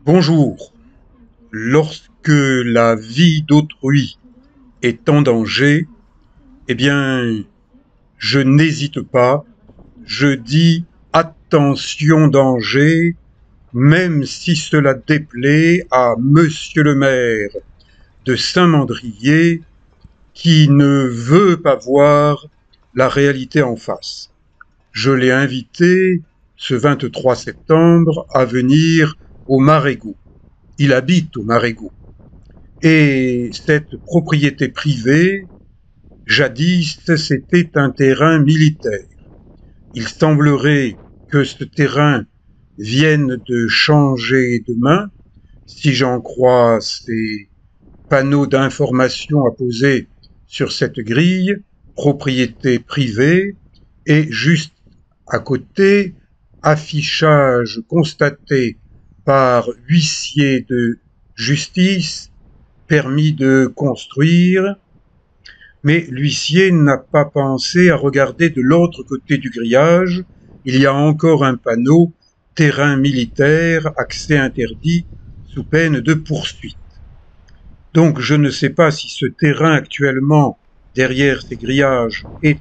Bonjour. Lorsque la vie d'autrui est en danger, eh bien, je n'hésite pas, je dis attention danger, même si cela déplaît à monsieur le maire de Saint-Mandrier qui ne veut pas voir la réalité en face. Je l'ai invité ce 23 septembre à venir au Marégo. Il habite au Marégo. Et cette propriété privée, jadis, c'était un terrain militaire. Il semblerait que ce terrain vienne de changer de main, si j'en crois ces panneaux d'information apposés sur cette grille, propriété privée, et juste à côté, affichage constaté par huissier de justice, permis de construire, mais l'huissier n'a pas pensé à regarder de l'autre côté du grillage. Il y a encore un panneau terrain militaire, accès interdit sous peine de poursuite. Donc je ne sais pas si ce terrain actuellement derrière ces grillages est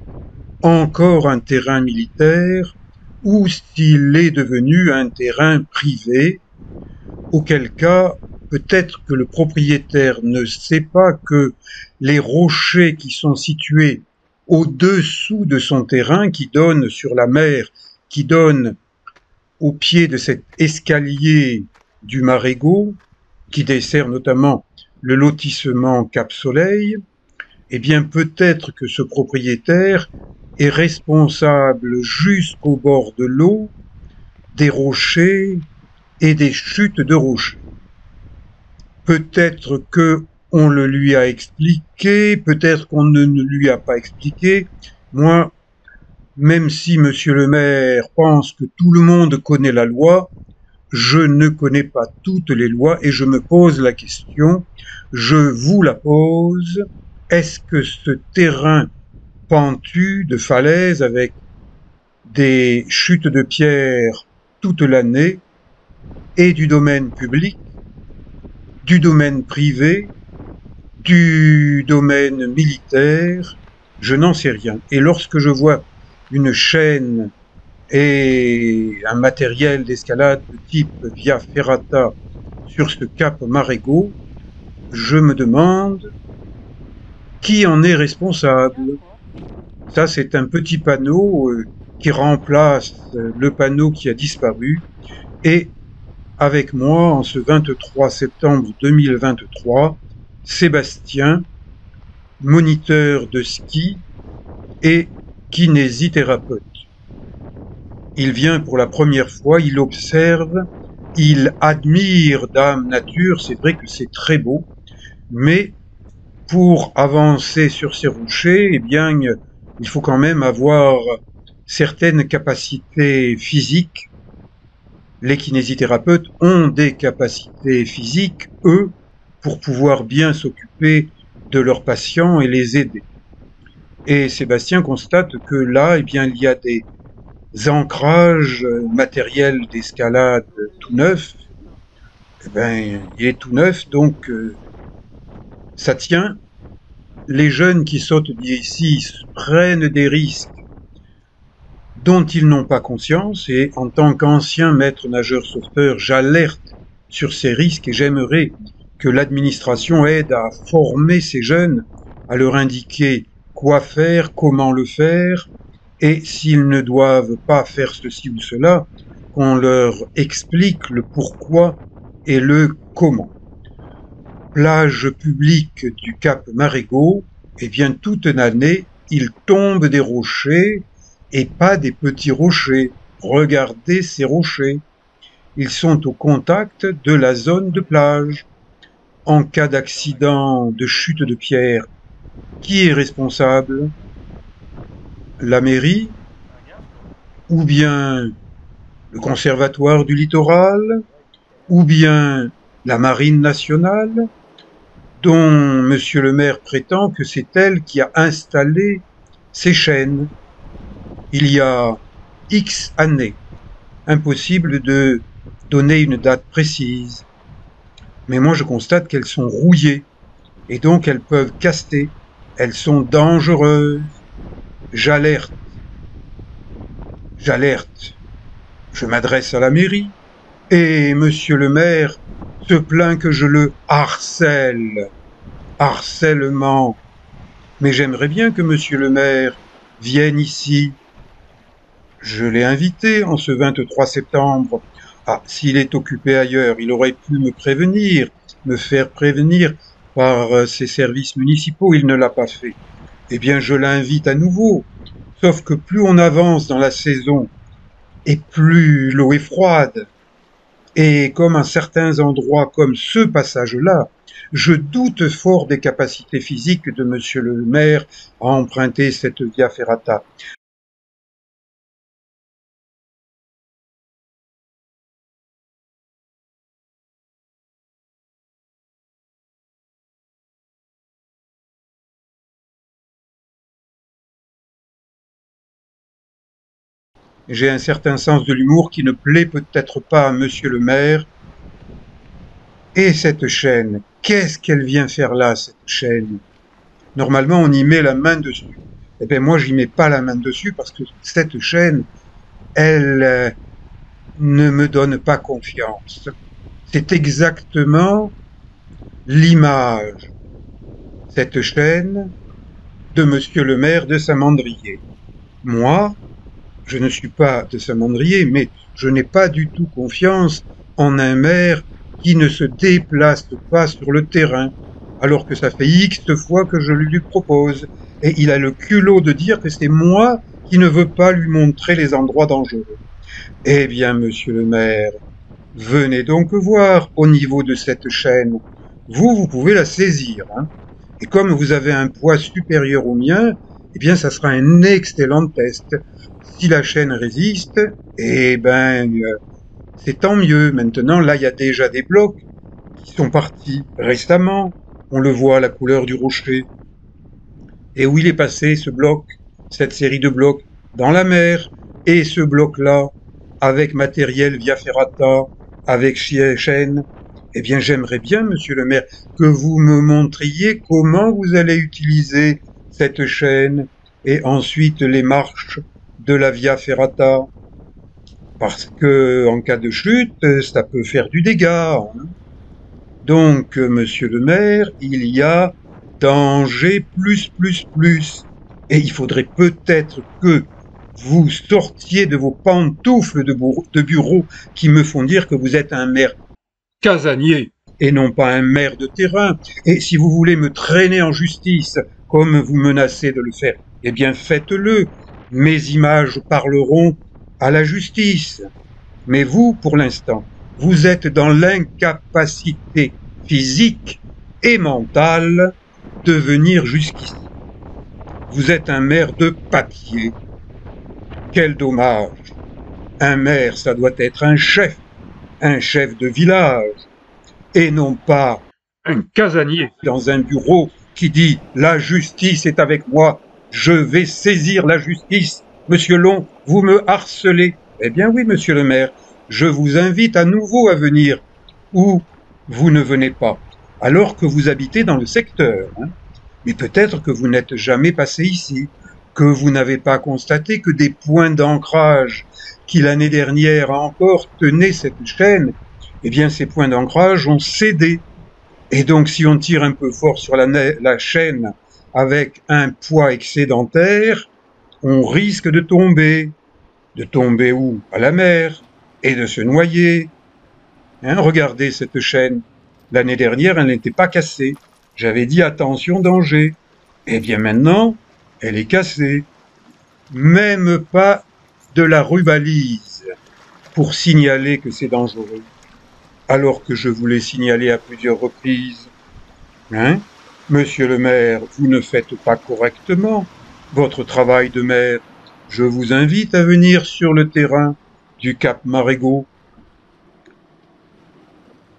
encore un terrain militaire ou s'il est devenu un terrain privé, auquel cas peut-être que le propriétaire ne sait pas que les rochers qui sont situés au-dessous de son terrain, qui donnent sur la mer, qui donnent au pied de cet escalier du Marégo, qui dessert notamment le lotissement Cap-Soleil, eh bien peut-être que ce propriétaire est responsable jusqu'au bord de l'eau des rochers et des chutes de rochers. Peut-être que on le lui a expliqué, peut-être qu'on ne lui a pas expliqué. Moi, même si monsieur le maire pense que tout le monde connaît la loi, je ne connais pas toutes les lois et je me pose la question, je vous la pose, est-ce que ce terrain pentu de falaise avec des chutes de pierre toute l'année est du domaine public, du domaine privé, du domaine militaire, je n'en sais rien. Et lorsque je vois une chaîne et un matériel d'escalade de type Via Ferrata sur ce cap Marégo, je me demande qui en est responsable. Ça, c'est un petit panneau qui remplace le panneau qui a disparu. Et avec moi, en ce 23 septembre 2023, Sébastien, moniteur de ski et kinésithérapeute. Il vient pour la première fois, il observe, il admire Dame Nature, c'est vrai que c'est très beau, mais pour avancer sur ces rochers, eh bien, il faut quand même avoir certaines capacités physiques. Les kinésithérapeutes ont des capacités physiques, eux, pour pouvoir bien s'occuper de leurs patients et les aider. Et Sébastien constate que là, eh bien, il y a des ancrages matériels d'escalade tout neufs. Eh ben, il est tout neuf, donc ça tient. Les jeunes qui sautent d'ici prennent des risques dont ils n'ont pas conscience, et en tant qu'ancien maître nageur sauveteur, j'alerte sur ces risques et j'aimerais que l'administration aide à former ces jeunes, à leur indiquer quoi faire, comment le faire, et s'ils ne doivent pas faire ceci ou cela, qu'on leur explique le pourquoi et le comment. Plage publique du Cap Marégo, eh bien toute l'année, il tombe des rochers, et pas des petits rochers. Regardez ces rochers. Ils sont au contact de la zone de plage. En cas d'accident de chute de pierre, qui est responsable? La mairie? Ou bien le conservatoire du littoral? Ou bien la marine nationale, dont monsieur le maire prétend que c'est elle qui a installé ces chaînes il y a X années. Impossible de donner une date précise. Mais moi je constate qu'elles sont rouillées, et donc elles peuvent caster. Elles sont dangereuses. J'alerte. J'alerte. Je m'adresse à la mairie, et monsieur le maire se plaint que je le harcèle. Harcèlement. Mais j'aimerais bien que monsieur le maire vienne ici. Je l'ai invité en ce 23 septembre. Ah, s'il est occupé ailleurs, il aurait pu me prévenir, me faire prévenir par ses services municipaux. Il ne l'a pas fait. Eh bien, je l'invite à nouveau. Sauf que plus on avance dans la saison, et plus l'eau est froide. Et comme à certains endroits, comme ce passage-là, je doute fort des capacités physiques de monsieur le maire à emprunter cette via ferrata. J'ai un certain sens de l'humour qui ne plaît peut-être pas à monsieur le maire. Et cette chaîne, qu'est-ce qu'elle vient faire là, cette chaîne? Normalement, on y met la main dessus. Eh bien, moi, j'y mets pas la main dessus parce que cette chaîne, elle ne me donne pas confiance. C'est exactement l'image, cette chaîne, de monsieur le maire de Saint-Mandrier. Moi, je ne suis pas de Saint-Mandrier, mais je n'ai pas du tout confiance en un maire qui ne se déplace pas sur le terrain, alors que ça fait X fois que je lui propose. Et il a le culot de dire que c'est moi qui ne veux pas lui montrer les endroits dangereux. Eh bien, monsieur le maire, venez donc voir au niveau de cette chaîne. Vous pouvez la saisir, hein. Et comme vous avez un poids supérieur au mien, eh bien, ça sera un excellent test. Si la chaîne résiste, eh ben, c'est tant mieux. Maintenant, là, il y a déjà des blocs qui sont partis récemment. On le voit à la couleur du rocher. Et où il est passé, ce bloc, cette série de blocs, dans la mer. Et ce bloc-là, avec matériel via ferrata, avec chaîne, eh bien, j'aimerais bien, monsieur le maire, que vous me montriez comment vous allez utiliser cette chaîne et ensuite les marches de la via ferrata. Parce que, en cas de chute, ça peut faire du dégât, hein. Donc, monsieur le maire, il y a danger plus. Et il faudrait peut-être que vous sortiez de vos pantoufles de bureau qui me font dire que vous êtes un maire casanier et non pas un maire de terrain. Et si vous voulez me traîner en justice, comme vous menacez de le faire, eh bien faites-le. Mes images parleront à la justice. Mais vous, pour l'instant, vous êtes dans l'incapacité physique et mentale de venir jusqu'ici. Vous êtes un maire de papier. Quel dommage. Un maire, ça doit être un chef de village, et non pas un casanier dans un bureau qui dit « La justice est avec moi, je vais saisir la justice. Monsieur Long, vous me harcelez. » Eh bien oui, monsieur le maire, je vous invite à nouveau à venir, ou vous ne venez pas, alors que vous habitez dans le secteur, hein. Mais peut-être que vous n'êtes jamais passé ici, que vous n'avez pas constaté que des points d'ancrage qui l'année dernière encore tenaient cette chaîne, eh bien ces points d'ancrage ont cédé. Et donc si on tire un peu fort sur la chaîne avec un poids excédentaire, on risque de tomber. De tomber où? À la mer, et de se noyer. Hein, regardez cette chaîne. L'année dernière, elle n'était pas cassée. J'avais dit attention, danger. Eh bien maintenant, elle est cassée. Même pas de la rubalise pour signaler que c'est dangereux. Alors que je vous l'ai signalé à plusieurs reprises. Hein? Monsieur le maire, vous ne faites pas correctement votre travail de maire. Je vous invite à venir sur le terrain du Cap Marégot.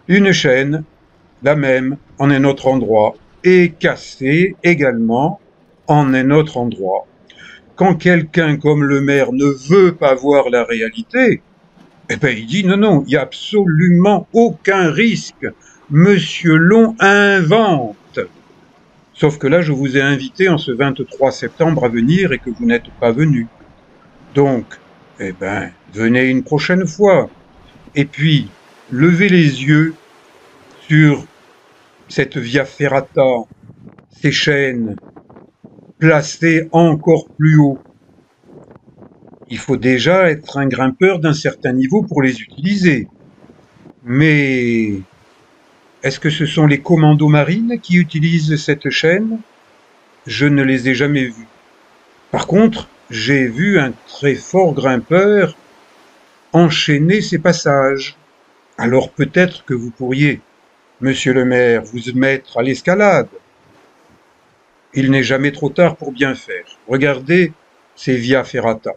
Une chaîne, la même, en un autre endroit, et cassée également en un autre endroit. Quand quelqu'un comme le maire ne veut pas voir la réalité, Eh ben, il dit, non, non, il n'y a absolument aucun risque. Monsieur Long invente. Sauf que là, je vous ai invité en ce 23 septembre à venir et que vous n'êtes pas venu. Donc, eh ben, venez une prochaine fois. Et puis, levez les yeux sur cette via ferrata, ces chaînes placées encore plus haut. Il faut déjà être un grimpeur d'un certain niveau pour les utiliser. Mais est-ce que ce sont les commandos marines qui utilisent cette chaîne? Je ne les ai jamais vus. Par contre, j'ai vu un très fort grimpeur enchaîner ces passages. Alors peut-être que vous pourriez, monsieur le maire, vous mettre à l'escalade. Il n'est jamais trop tard pour bien faire. Regardez ces via ferrata.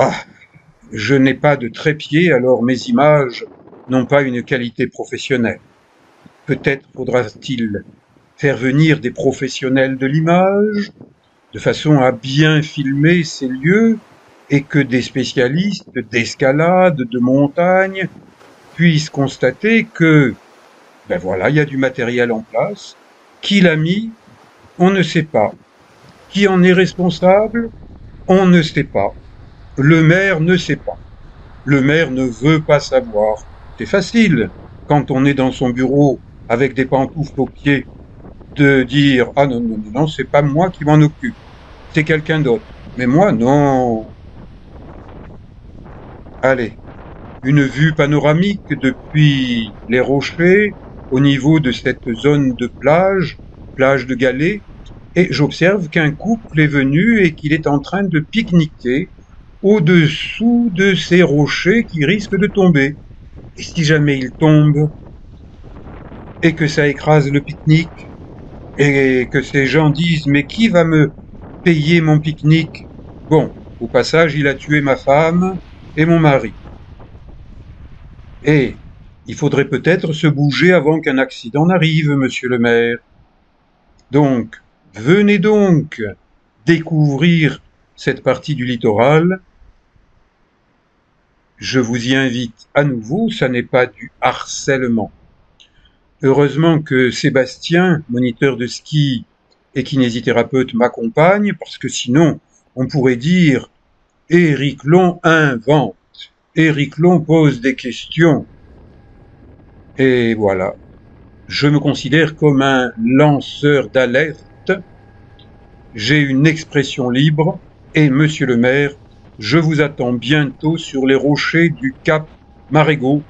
Ah, je n'ai pas de trépied, alors mes images n'ont pas une qualité professionnelle. Peut-être faudra-t-il faire venir des professionnels de l'image, de façon à bien filmer ces lieux et que des spécialistes d'escalade, de montagne, puissent constater que, ben voilà, il y a du matériel en place. Qui l'a mis? On ne sait pas. Qui en est responsable? On ne sait pas. Le maire ne sait pas. Le maire ne veut pas savoir. C'est facile, quand on est dans son bureau avec des pantoufles aux pieds, de dire ah non, non, non, non, c'est pas moi qui m'en occupe, c'est quelqu'un d'autre. Mais moi, non. Allez, une vue panoramique depuis les rochers au niveau de cette zone de plage, plage de galets, et j'observe qu'un couple est venu et qu'il est en train de pique-niquer au-dessous de ces rochers qui risquent de tomber. Et si jamais ils tombent et que ça écrase le pique-nique et que ces gens disent mais qui va me payer mon pique-nique? Bon, au passage, il a tué ma femme et mon mari. Et il faudrait peut-être se bouger avant qu'un accident n'arrive, monsieur le maire. Donc, venez donc découvrir cette partie du littoral. Je vous y invite à nouveau, ça n'est pas du harcèlement. Heureusement que Sébastien, moniteur de ski et kinésithérapeute, m'accompagne, parce que sinon, on pourrait dire Éric Long invente, Éric Long pose des questions. Et voilà, je me considère comme un lanceur d'alerte, j'ai une expression libre, et monsieur le maire, je vous attends bientôt sur les rochers du Cap Marégo,